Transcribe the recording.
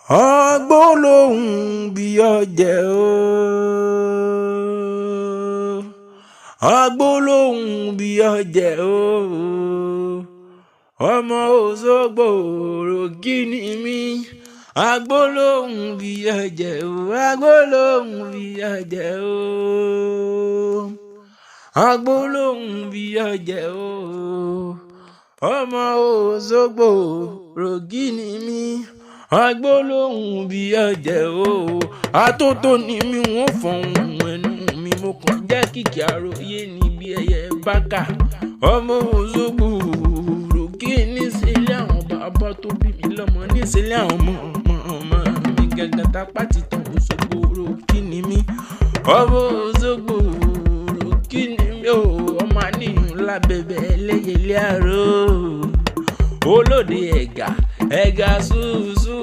Agbólóhùn bí ọ̀jẹ̀ o. Agbólóhùn bí ọ̀jẹ̀ o. Ọmọ Òṣogbo òròkìní mi. Agbólóhùn bí ọ̀jẹ̀ o. Agbólóhùn bí ọ̀jẹ̀ o. Agbólóhùn bí ọ̀jẹ̀ o. Ọmọ Òṣogbo òròkìní mi. Agbólóhùn bí ọ̀jẹ̀ o. Atótó ni mi wọ́n fọ̀hún ẹnu mi mo kàn jẹ́ kìkì àròyé níbi ẹyẹ bákà. Ọmọ Òṣogbo òròkìní sílé àwọn bàbá tó bí mi lọ́mọ nísílé àwọn ọmọ mi gẹ́gẹ́ tápá ti tàn. Òṣogbo òròkìní mi. Ọmọ Òṣogbo òròkìní mi o. Ọmọ àníyàn lábẹ́bẹ́ ẹlẹ́yẹlé àrò. Olóde ẹ̀gà ṣùṣù.